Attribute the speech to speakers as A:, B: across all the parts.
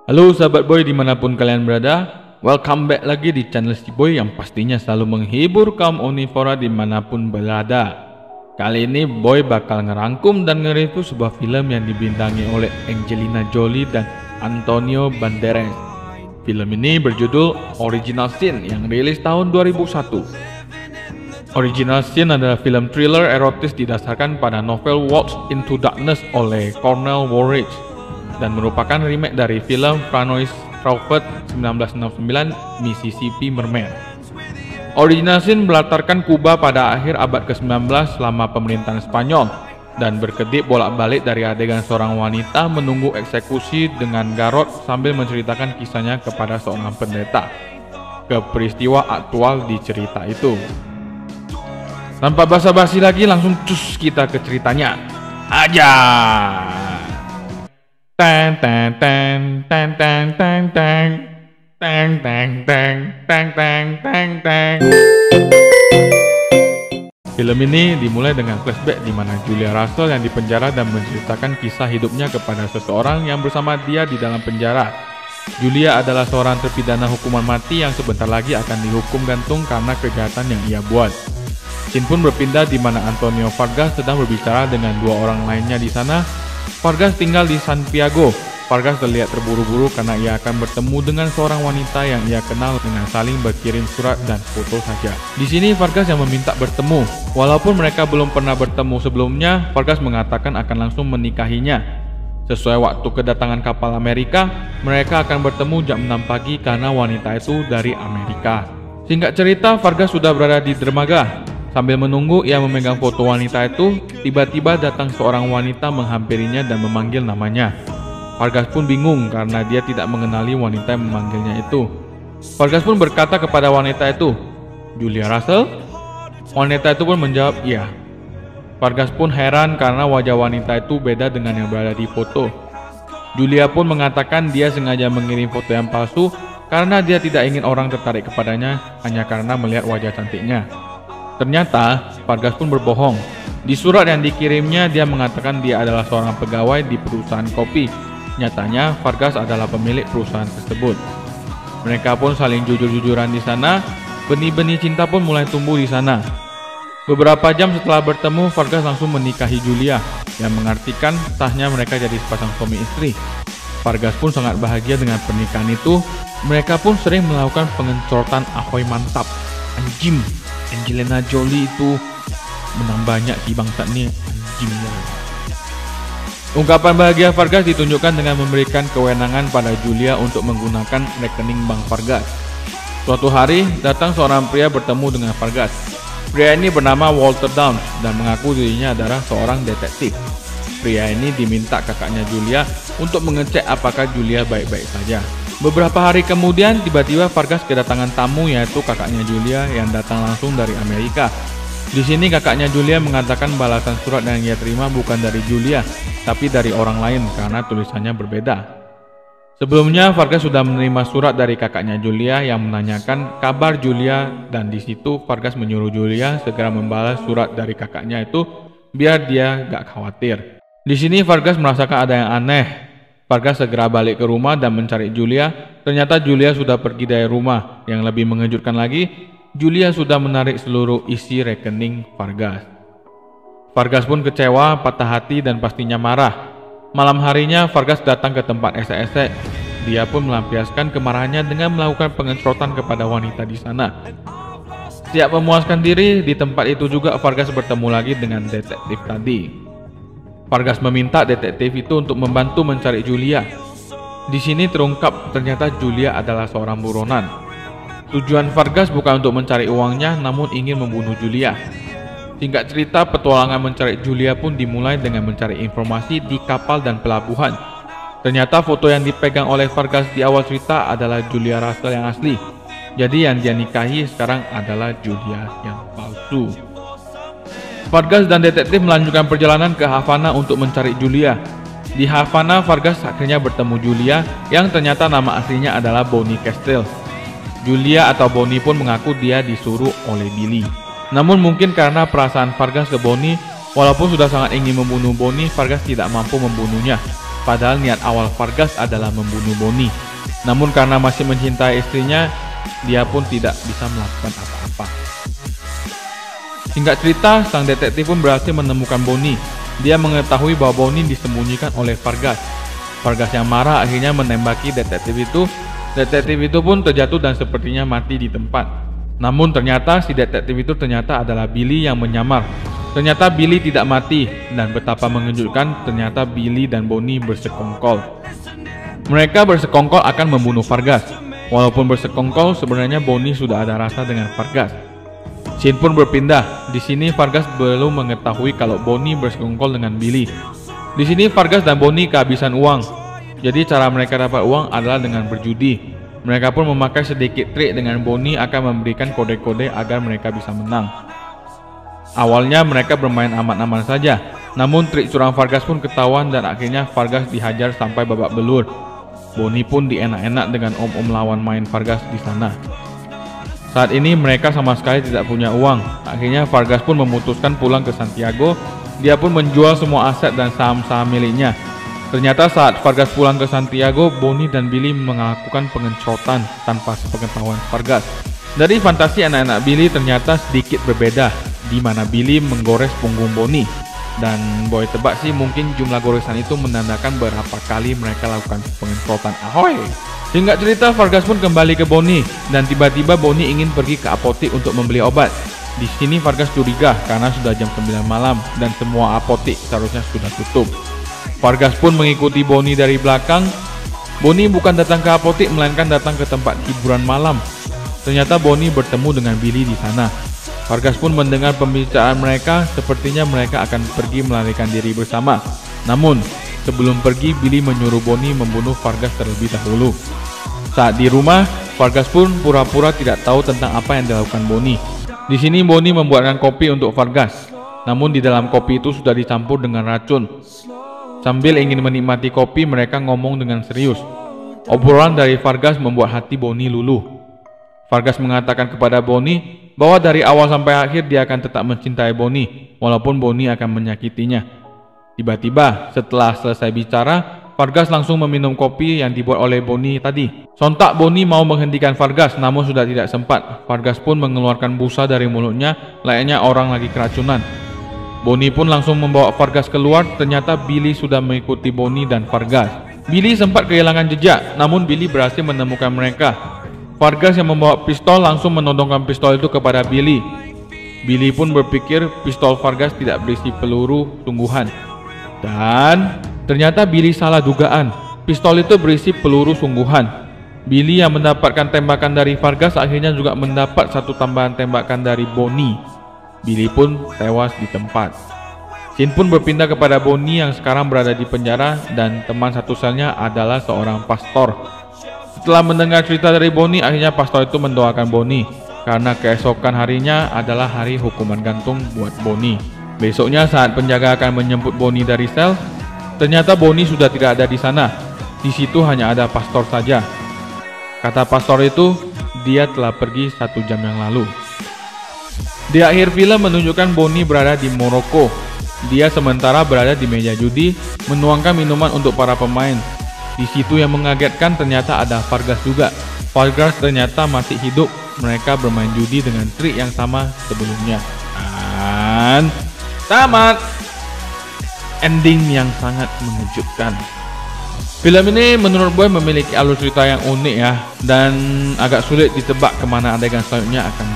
A: Halo sahabat boy dimanapun kalian berada, welcome back lagi di channel si boy yang pastinya selalu menghibur kaum omnivora dimanapun berada. Kali ini boy bakal ngerangkum dan nge-review sebuah film yang dibintangi oleh Angelina Jolie dan Antonio Banderas. Film ini berjudul Original Sin yang rilis tahun 2001. Original Sin adalah film thriller erotis didasarkan pada novel Walks into Darkness oleh Cornell Woolrich dan merupakan remake dari film Francois Truffaut 1969 Mississippi Mermaid. Original Sin berlatarkan Kuba pada akhir abad ke-19 selama pemerintahan Spanyol dan berkedip bolak-balik dari adegan seorang wanita menunggu eksekusi dengan garrot sambil menceritakan kisahnya kepada seorang pendeta ke peristiwa aktual di cerita itu. Tanpa basa-basi lagi, langsung cus kita ke ceritanya aja. Teng teng teng teng teng teng teng teng teng teng teng teng teng teng. Film ini dimulai dengan flashback di mana Julia Russell yang dipenjara dan menceritakan kisah hidupnya kepada seseorang yang bersama dia di dalam penjara. Julia adalah seorang terpidana hukuman mati yang sebentar lagi akan dihukum gantung karena kejahatan yang ia buat. Scene pun berpindah di mana Antonio Vargas sedang berbicara dengan dua orang lainnya di sana. Vargas tinggal di Santiago. Vargas terlihat terburu-buru karena ia akan bertemu dengan seorang wanita yang ia kenal dengan saling berkirim surat dan foto saja. Di sini Vargas yang meminta bertemu. Walaupun mereka belum pernah bertemu sebelumnya, Vargas mengatakan akan langsung menikahinya. Sesuai waktu kedatangan kapal Amerika, mereka akan bertemu jam 6 pagi karena wanita itu dari Amerika. Singkat cerita, Vargas sudah berada di dermaga. Sambil menunggu ia memegang foto wanita itu, tiba-tiba datang seorang wanita menghampirinya dan memanggil namanya. Vargas pun bingung karena dia tidak mengenali wanita yang memanggilnya itu. Vargas pun berkata kepada wanita itu, "Julia Russell?" Wanita itu pun menjawab, "Iya." Vargas pun heran karena wajah wanita itu beda dengan yang berada di foto. Julia pun mengatakan dia sengaja mengirim foto yang palsu karena dia tidak ingin orang tertarik kepadanya hanya karena melihat wajah cantiknya. Ternyata, Vargas pun berbohong. Di surat yang dikirimnya, dia mengatakan dia adalah seorang pegawai di perusahaan kopi. Nyatanya, Vargas adalah pemilik perusahaan tersebut. Mereka pun saling jujur-jujuran di sana. Benih-benih cinta pun mulai tumbuh di sana. Beberapa jam setelah bertemu, Vargas langsung menikahi Julia, yang mengartikan sahnya mereka jadi sepasang suami istri. Vargas pun sangat bahagia dengan pernikahan itu. Mereka pun sering melakukan pengecoran ahoy mantap. Anjim, Angelina Jolie itu menang banyak di bangsa ini, anjingnya. Ungkapan bahagia Vargas ditunjukkan dengan memberikan kewenangan pada Julia untuk menggunakan rekening bank Vargas. Suatu hari, datang seorang pria bertemu dengan Vargas. Pria ini bernama Walter Downs dan mengaku dirinya adalah seorang detektif. Pria ini diminta kakaknya Julia untuk mengecek apakah Julia baik-baik saja. Beberapa hari kemudian, tiba-tiba Vargas kedatangan tamu yaitu kakaknya Julia yang datang langsung dari Amerika. Di sini kakaknya Julia mengatakan balasan surat yang ia terima bukan dari Julia, tapi dari orang lain karena tulisannya berbeda. Sebelumnya, Vargas sudah menerima surat dari kakaknya Julia yang menanyakan kabar Julia dan di situ Vargas menyuruh Julia segera membalas surat dari kakaknya itu biar dia gak khawatir. Di sini Vargas merasakan ada yang aneh. Vargas segera balik ke rumah dan mencari Julia. Ternyata Julia sudah pergi dari rumah. Yang lebih mengejutkan lagi, Julia sudah menarik seluruh isi rekening Vargas. Vargas pun kecewa, patah hati dan pastinya marah. Malam harinya Vargas datang ke tempat esek-esek. Dia pun melampiaskan kemarahannya dengan melakukan pengecoran kepada wanita di sana. Siap memuaskan diri, di tempat itu juga Vargas bertemu lagi dengan detektif tadi. Vargas meminta detektif itu untuk membantu mencari Julia. Di sini terungkap ternyata Julia adalah seorang buronan. Tujuan Vargas bukan untuk mencari uangnya, namun ingin membunuh Julia. Singkat cerita, petualangan mencari Julia pun dimulai dengan mencari informasi di kapal dan pelabuhan. Ternyata foto yang dipegang oleh Vargas di awal cerita adalah Julia Russell yang asli. Jadi yang dia nikahi sekarang adalah Julia yang palsu. Vargas dan detektif melanjutkan perjalanan ke Havana untuk mencari Julia. Di Havana, Vargas akhirnya bertemu Julia yang ternyata nama aslinya adalah Bonnie Castile. Julia atau Bonnie pun mengaku dia disuruh oleh Billy. Namun mungkin karena perasaan Vargas ke Bonnie, walaupun sudah sangat ingin membunuh Bonnie, Vargas tidak mampu membunuhnya. Padahal niat awal Vargas adalah membunuh Bonnie. Namun karena masih mencintai istrinya, dia pun tidak bisa melakukan apa-apa. Singkat cerita, sang detektif pun berhasil menemukan Bonnie. Dia mengetahui bahwa Bonnie disembunyikan oleh Vargas. Vargas yang marah akhirnya menembaki detektif itu. Detektif itu pun terjatuh dan sepertinya mati di tempat. Namun ternyata si detektif itu ternyata adalah Billy yang menyamar. Ternyata Billy tidak mati, dan betapa mengejutkan, ternyata Billy dan Bonnie bersekongkol. Mereka bersekongkol akan membunuh Vargas. Walaupun bersekongkol, sebenarnya Bonnie sudah ada rasa dengan Vargas. Scene pun berpindah. Di sini Vargas belum mengetahui kalau Bonnie bersekongkol dengan Billy. Di sini Vargas dan Bonnie kehabisan uang. Jadi cara mereka dapat uang adalah dengan berjudi. Mereka pun memakai sedikit trik dengan Bonnie akan memberikan kode-kode agar mereka bisa menang. Awalnya mereka bermain aman-aman saja, namun trik curang Vargas pun ketahuan dan akhirnya Vargas dihajar sampai babak belur. Bonnie pun dienak-enak dengan om-om lawan main Vargas di sana. Saat ini mereka sama sekali tidak punya uang. Akhirnya Vargas pun memutuskan pulang ke Santiago. Dia pun menjual semua aset dan saham-saham miliknya. Ternyata saat Vargas pulang ke Santiago, Bonnie dan Billy melakukan pengecotan tanpa sepengetahuan Vargas. Dari fantasi anak-anak Billy ternyata sedikit berbeda, di mana Billy menggores punggung Bonnie. Dan boy tebak sih mungkin jumlah goresan itu menandakan berapa kali mereka lakukan pengecotan. Ahoy! Singkat cerita, Vargas pun kembali ke Bonnie dan tiba-tiba Bonnie ingin pergi ke apotik untuk membeli obat. Di sini Vargas curiga karena sudah jam 9 malam dan semua apotik seharusnya sudah tutup. Vargas pun mengikuti Bonnie dari belakang. Bonnie bukan datang ke apotik melainkan datang ke tempat hiburan malam. Ternyata Bonnie bertemu dengan Billy di sana. Vargas pun mendengar pembicaraan mereka, sepertinya mereka akan pergi melarikan diri bersama. Namun, sebelum pergi, Billy menyuruh Bonnie membunuh Vargas terlebih dahulu. Saat di rumah, Vargas pun pura-pura tidak tahu tentang apa yang dilakukan Bonnie. Di sini Bonnie membuatkan kopi untuk Vargas. Namun di dalam kopi itu sudah dicampur dengan racun. Sambil ingin menikmati kopi, mereka ngomong dengan serius. Obrolan dari Vargas membuat hati Bonnie luluh. Vargas mengatakan kepada Bonnie bahwa dari awal sampai akhir dia akan tetap mencintai Bonnie, walaupun Bonnie akan menyakitinya. Tiba-tiba, setelah selesai bicara, Vargas langsung meminum kopi yang dibuat oleh Bonnie tadi. Sontak Bonnie mau menghentikan Vargas, namun sudah tidak sempat. Vargas pun mengeluarkan busa dari mulutnya, layaknya orang lagi keracunan. Bonnie pun langsung membawa Vargas keluar. Ternyata Billy sudah mengikuti Bonnie dan Vargas. Billy sempat kehilangan jejak, namun Billy berhasil menemukan mereka. Vargas yang membawa pistol langsung menodongkan pistol itu kepada Billy. Billy pun berpikir pistol Vargas tidak berisi peluru sungguhan. Dan ternyata Billy salah dugaan. Pistol itu berisi peluru sungguhan. Billy yang mendapatkan tembakan dari Vargas akhirnya juga mendapat satu tambahan tembakan dari Bonnie. Billy pun tewas di tempat. Scene pun berpindah kepada Bonnie yang sekarang berada di penjara dan teman satu selnya adalah seorang pastor. Setelah mendengar cerita dari Bonnie, akhirnya pastor itu mendoakan Bonnie karena keesokan harinya adalah hari hukuman gantung buat Bonnie. Besoknya saat penjaga akan menjemput Bonnie dari sel, ternyata Bonnie sudah tidak ada di sana. Di situ hanya ada pastor saja. Kata pastor itu, dia telah pergi 1 jam yang lalu. Di akhir film menunjukkan Bonnie berada di Maroko. Dia sementara berada di meja judi, menuangkan minuman untuk para pemain. Di situ yang mengagetkan ternyata ada Vargas juga. Vargas ternyata masih hidup. Mereka bermain judi dengan trik yang sama sebelumnya. Dan tamat. Ending yang sangat mengejutkan. Film ini menurut Boy memiliki alur cerita yang unik ya, dan agak sulit ditebak kemana adegan selanjutnya akan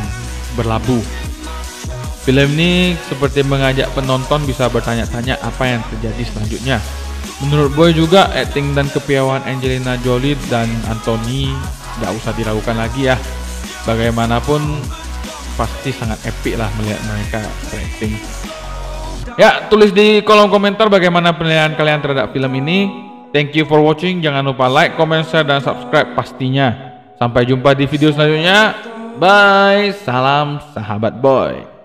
A: berlabuh. Film ini seperti mengajak penonton bisa bertanya-tanya apa yang terjadi selanjutnya. Menurut Boy juga akting dan kepiawaian Angelina Jolie dan Anthony gak usah diragukan lagi ya. Bagaimanapun pasti sangat epic lah melihat mereka berakting. Ya, tulis di kolom komentar bagaimana penilaian kalian terhadap film ini. Thank you for watching. Jangan lupa like, comment, share, dan subscribe pastinya. Sampai jumpa di video selanjutnya. Bye. Salam sahabat Boy.